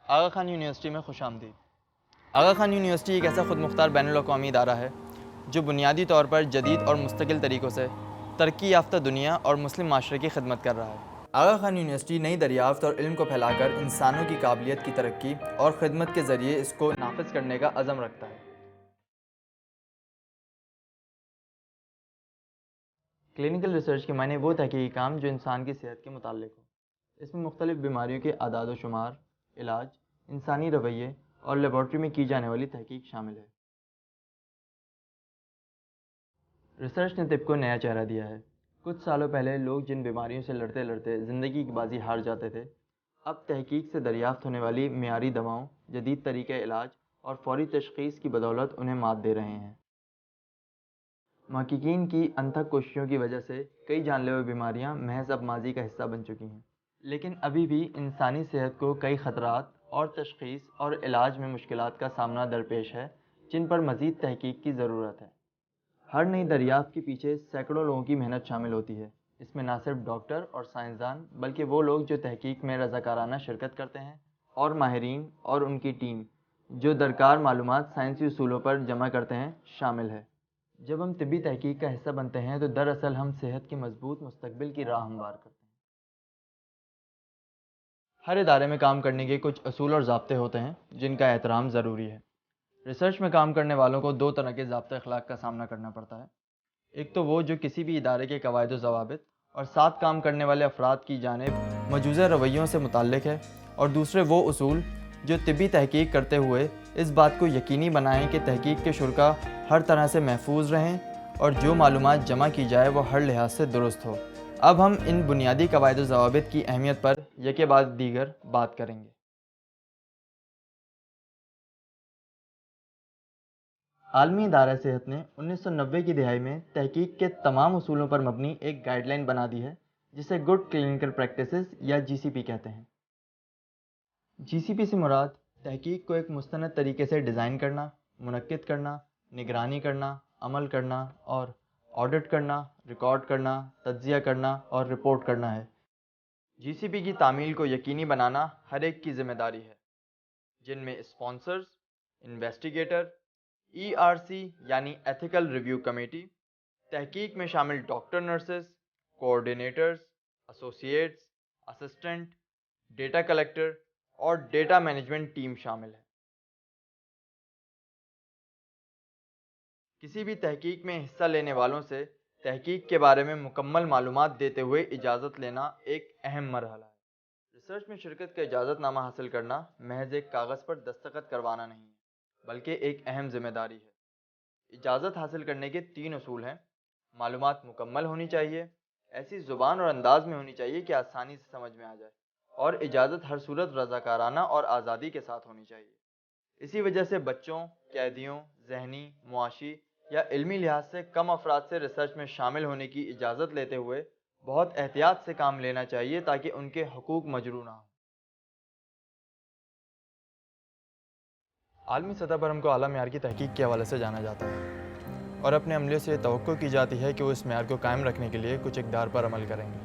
آغا Khan university میں خوش آمدید۔ آغا خان یونیورسٹی ایک ایسا خود مختار بین الاقوامی ادارہ ہے جو بنیادی طور پر جدید اور مستقل طریقوں سے ترقی یافتہ دنیا اور مسلم معاشرے کی خدمت کر رہا ہے۔ آغا خان یونیورسٹی نئی دریافت اور علم کو پھیلا کر انسانوں کی قابلیت کی ترقی اور خدمت کے ذریعے اس کو نافذ کرنے کا عزم رکھتا ہے۔ کلینکل ریسرچ کے معنی وہ تحقیقی کام جو انسان کی صحت کے متعلق ہو۔ اس میں مختلف بیماریوں کے اعداد و شمار، علاج، انسانی رویے اور لیبارٹری میں کی جانے والی تحقیق شامل ہے۔ ریسرچ نے طب کو نیا چہرہ دیا ہے۔ کچھ سالوں پہلے لوگ جن بیماریوں سے لڑتے لڑتے زندگی کی بازی ہار جاتے تھے، اب تحقیق سے دریافت ہونے والی معیاری دواؤں، جدید طریقہ علاج اور فوری تشخیص کی بدولت انہیں مات دے رہے ہیں۔ محققین کی انتھک کوششوں کی وجہ سے کئی جان لیوا بیماریاں محض اب ماضی کا حصہ بن چکی ہیں، لیکن ابھی بھی انسانی صحت کو کئی خطرات اور تشخیص اور علاج میں مشکلات کا سامنا درپیش ہے جن پر مزید تحقیق کی ضرورت ہے۔ ہر نئی دریافت کے پیچھے سینکڑوں لوگوں کی محنت شامل ہوتی ہے۔ اس میں نہ صرف ڈاکٹر اور سائنسدان بلکہ وہ لوگ جو تحقیق میں رضاکارانہ شرکت کرتے ہیں اور ماہرین اور ان کی ٹیم جو درکار معلومات سائنسی اصولوں پر جمع کرتے ہیں شامل ہے۔ جب ہم طبی تحقیق کا حصہ بنتے ہیں تو دراصل ہم صحت کے مضبوط مستقبل کی راہ ہموار کرتے ہیں۔ ہر ادارے میں کام کرنے کے کچھ اصول اور ضابطے ہوتے ہیں جن کا احترام ضروری ہے۔ ریسرچ میں کام کرنے والوں کو دو طرح کے ضابطۂ اخلاق کا سامنا کرنا پڑتا ہے۔ ایک تو وہ جو کسی بھی ادارے کے قواعد و ضوابط اور ساتھ کام کرنے والے افراد کی جانب مجوزہ رویوں سے متعلق ہے، اور دوسرے وہ اصول جو طبی تحقیق کرتے ہوئے اس بات کو یقینی بنائیں کہ تحقیق کے شرکاء ہر طرح سے محفوظ رہیں اور جو معلومات جمع کی جائے وہ ہر لحاظ سے درست ہو۔ اب ہم ان بنیادی قواعد و ضوابط کی اہمیت پر یکے بعد دیگر بات کریں گے۔ عالمی ادارہ صحت نے 1990 کی دہائی میں تحقیق کے تمام اصولوں پر مبنی ایک گائیڈ لائن بنا دی ہے جسے گڈ کلینکل پریکٹسز یا GCP کہتے ہیں۔ GCP سے مراد تحقیق کو ایک مستند طریقے سے ڈیزائن کرنا، منعقد کرنا، نگرانی کرنا، عمل کرنا اور آڈٹ کرنا، ریکارڈ کرنا، تجزیہ کرنا اور رپورٹ کرنا ہے۔ GCP کی تعمیل کو یقینی بنانا ہر ایک کی ذمہ داری ہے، جن میں اسپانسرز، انویسٹیگیٹر، ERC یعنی ایتھیکل ریویو کمیٹی، تحقیق میں شامل doctor, nurses, coordinators, associates, assistant, data collector اور ڈیٹا مینجمنٹ ٹیم شامل ہے۔ کسی بھی تحقیق میں حصہ لینے والوں سے تحقیق کے بارے میں مکمل معلومات دیتے ہوئے اجازت لینا ایک اہم مرحلہ ہے۔ ریسرچ میں شرکت کا اجازت نامہ حاصل کرنا محض ایک کاغذ پر دستخط کروانا نہیں ہے، بلکہ ایک اہم ذمہ داری ہے۔ اجازت حاصل کرنے کے 3 اصول ہیں۔ معلومات مکمل ہونی چاہیے، ایسی زبان اور انداز میں ہونی چاہیے کہ آسانی سے سمجھ میں آ جائے، اور اجازت ہر صورت رضاکارانہ اور آزادی کے ساتھ ہونی چاہیے۔ اسی وجہ سے بچوں، قیدیوں، ذہنی، معاشی یا علمی لحاظ سے کم افراد سے ریسرچ میں شامل ہونے کی اجازت لیتے ہوئے بہت احتیاط سے کام لینا چاہیے تاکہ ان کے حقوق مجروح نہ ہوں۔ عالمی سطح پر ہم کو اعلیٰ معیار کی تحقیق کے حوالے سے جانا جاتا ہے، اور اپنے عملے سے توقع کی جاتی ہے کہ وہ اس معیار کو قائم رکھنے کے لیے کچھ اقدار پر عمل کریں گے۔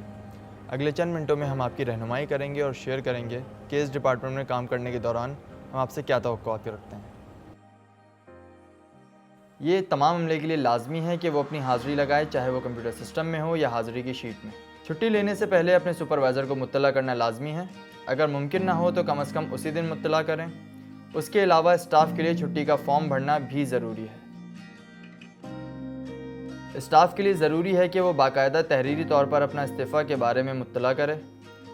اگلے چند منٹوں میں ہم آپ کی رہنمائی کریں گے اور شیئر کریں گے کہ اس ڈپارٹمنٹ میں کام کرنے کے دوران ہم آپ سے کیا توقعات رکھتے ہیں۔ یہ تمام عملے کے لیے لازمی ہے کہ وہ اپنی حاضری لگائے، چاہے وہ کمپیوٹر سسٹم میں ہو یا حاضری کی شیٹ میں۔ چھٹی لینے سے پہلے اپنے سپروائزر کو مطلع کرنا لازمی ہے۔ اگر ممکن نہ ہو تو کم از کم اسی دن مطلع کریں۔ اس کے علاوہ اسٹاف کے لیے چھٹی کا فارم بھرنا بھی ضروری ہے۔ اسٹاف کے لیے ضروری ہے کہ وہ باقاعدہ تحریری طور پر اپنا استعفیٰ کے بارے میں مطلع کرے۔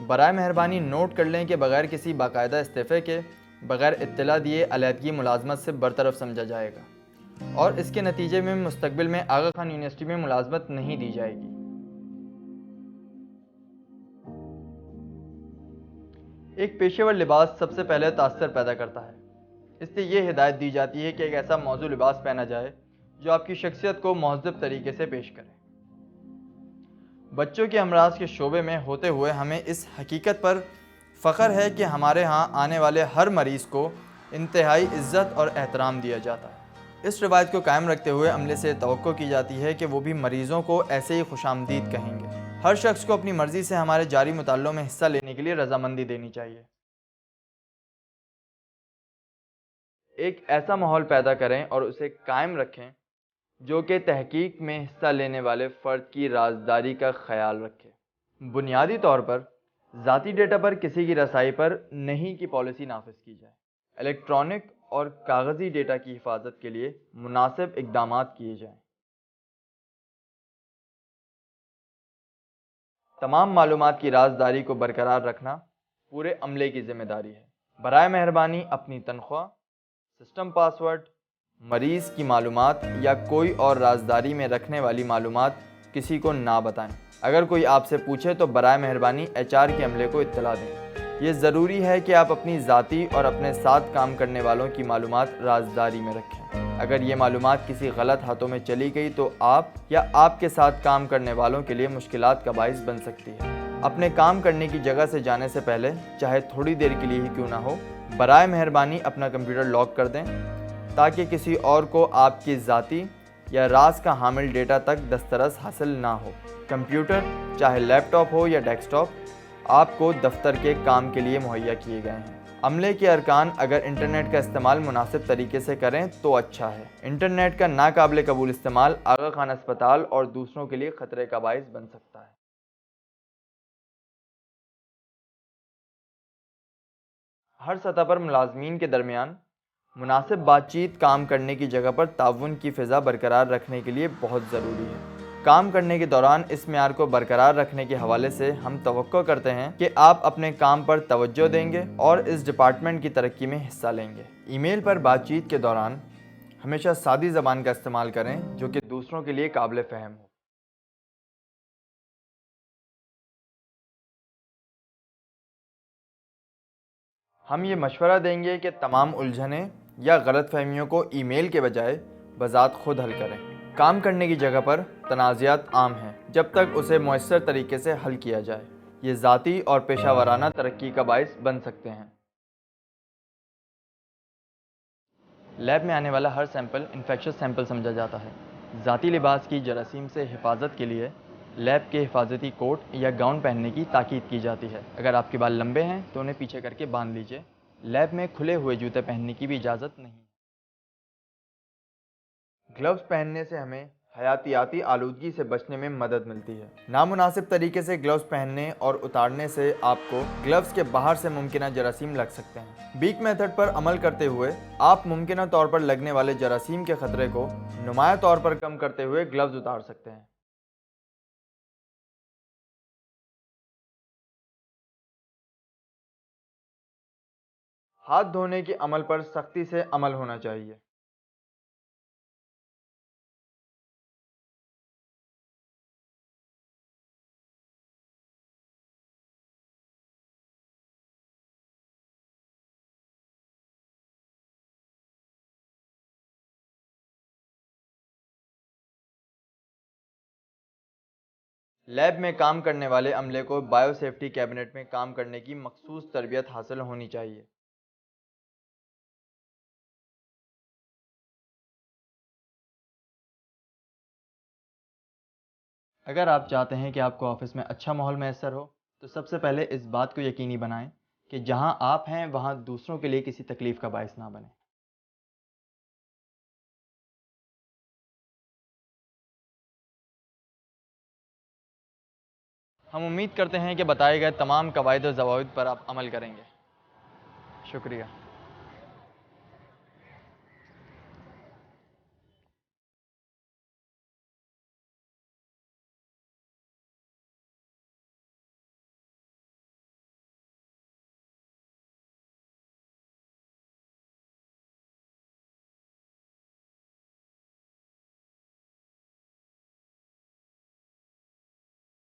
برائے مہربانی نوٹ کر لیں کہ بغیر کسی باقاعدہ استعفے کے، بغیر اطلاع دیے علیحدگی ملازمت سے برطرف سمجھا جائے گا، اور اس کے نتیجے میں مستقبل میں آغا خان یونیورسٹی میں ملازمت نہیں دی جائے گی۔ ایک پیشے ور لباس سب سے پہلے تاثر پیدا کرتا ہے۔ اس سے یہ ہدایت دی جاتی ہے کہ ایک ایسا موضوع لباس پہنا جائے جو آپ کی شخصیت کو مہذب طریقے سے پیش کرے۔ بچوں کے امراض کے شعبے میں ہوتے ہوئے ہمیں اس حقیقت پر فخر ہے کہ ہمارے ہاں آنے والے ہر مریض کو انتہائی عزت اور احترام دیا جاتا ہے۔ اس روایت کو قائم رکھتے ہوئے عملے سے توقع کی جاتی ہے کہ وہ بھی مریضوں کو ایسے ہی خوش آمدید کہیں گے۔ ہر شخص کو اپنی مرضی سے ہمارے جاری مطالعوں میں حصہ لینے کے لیے رضامندی دینی چاہیے۔ ایک ایسا ماحول پیدا کریں اور اسے قائم رکھیں جو کہ تحقیق میں حصہ لینے والے فرد کی رازداری کا خیال رکھے۔ بنیادی طور پر ذاتی ڈیٹا پر کسی کی رسائی پر نہیں کی پالیسی نافذ کی جائے۔ الیکٹرانک اور کاغذی ڈیٹا کی حفاظت کے لیے مناسب اقدامات کیے جائیں۔ تمام معلومات کی رازداری کو برقرار رکھنا پورے عملے کی ذمہ داری ہے۔ برائے مہربانی اپنی تنخواہ، سسٹم پاسورڈ، مریض کی معلومات یا کوئی اور رازداری میں رکھنے والی معلومات کسی کو نہ بتائیں۔ اگر کوئی آپ سے پوچھے تو برائے مہربانی HR کے عملے کو اطلاع دیں۔ یہ ضروری ہے کہ آپ اپنی ذاتی اور اپنے ساتھ کام کرنے والوں کی معلومات رازداری میں رکھیں۔ اگر یہ معلومات کسی غلط ہاتھوں میں چلی گئی تو آپ یا آپ کے ساتھ کام کرنے والوں کے لیے مشکلات کا باعث بن سکتی ہے۔ اپنے کام کرنے کی جگہ سے جانے سے پہلے، چاہے تھوڑی دیر کے لیے ہی کیوں نہ ہو، برائے مہربانی اپنا کمپیوٹر لاک کر دیں تاکہ کسی اور کو آپ کی ذاتی یا راز کا حامل ڈیٹا تک دسترس حاصل نہ ہو۔ کمپیوٹر، چاہے لیپ ٹاپ ہو یا ڈیسک ٹاپ، آپ کو دفتر کے کام کے لیے مہیا کیے گئے ہیں۔ عملے کے ارکان اگر انٹرنیٹ کا استعمال مناسب طریقے سے کریں تو اچھا ہے۔ انٹرنیٹ کا ناقابل قبول استعمال آغا خان اسپتال اور دوسروں کے لیے خطرے کا باعث بن سکتا ہے۔ ہر سطح پر ملازمین کے درمیان مناسب بات چیت کام کرنے کی جگہ پر تعاون کی فضا برقرار رکھنے کے لیے بہت ضروری ہے۔ کام کرنے کے دوران اس معیار کو برقرار رکھنے کے حوالے سے ہم توقع کرتے ہیں کہ آپ اپنے کام پر توجہ دیں گے اور اس ڈپارٹمنٹ کی ترقی میں حصہ لیں گے۔ ای میل پر بات چیت کے دوران ہمیشہ سادی زبان کا استعمال کریں جو کہ دوسروں کے لیے قابل فہم ہو۔ ہم یہ مشورہ دیں گے کہ تمام الجھنیں یا غلط فہمیوں کو ای میل کے بجائے بذات خود حل کریں۔ کام کرنے کی جگہ پر تنازعات عام ہیں جب تک اسے مؤثر طریقے سے حل کیا جائے۔ یہ ذاتی اور پیشہ ورانہ ترقی کا باعث بن سکتے ہیں۔ لیب میں آنے والا ہر سیمپل انفیکشس سیمپل سمجھا جاتا ہے۔ ذاتی لباس کی جراثیم سے حفاظت کے لیے لیب کے حفاظتی کوٹ یا گاؤن پہننے کی تاکید کی جاتی ہے۔ اگر آپ کے بال لمبے ہیں تو انہیں پیچھے کر کے باندھ لیجئے۔ لیب میں کھلے ہوئے جوتے پہننے کی بھی اجازت نہیں۔ گلوز پہننے سے ہمیں حیاتیاتی آلودگی سے بچنے میں مدد ملتی ہے۔ نامناسب طریقے سے گلوز پہننے اور اتارنے سے آپ کو گلوز کے باہر سے ممکنہ جراثیم لگ سکتے ہیں۔ بیک میتھڈ پر عمل کرتے ہوئے آپ ممکنہ طور پر لگنے والے جراثیم کے خطرے کو نمایاں طور پر کم کرتے ہوئے گلوز اتار سکتے ہیں۔ ہاتھ دھونے کے عمل پر سختی سے عمل ہونا چاہیے۔ لیب میں کام کرنے والے عملے کو بایو سیفٹی کیبنٹ میں کام کرنے کی مخصوص تربیت حاصل ہونی چاہیے۔ اگر آپ چاہتے ہیں کہ آپ کو آفس میں اچھا ماحول میسر ہو تو سب سے پہلے اس بات کو یقینی بنائیں کہ جہاں آپ ہیں وہاں دوسروں کے لیے کسی تکلیف کا باعث نہ بنے۔ ہم امید کرتے ہیں کہ بتائے گئے تمام قواعد و ضوابط پر آپ عمل کریں گے۔ شکریہ۔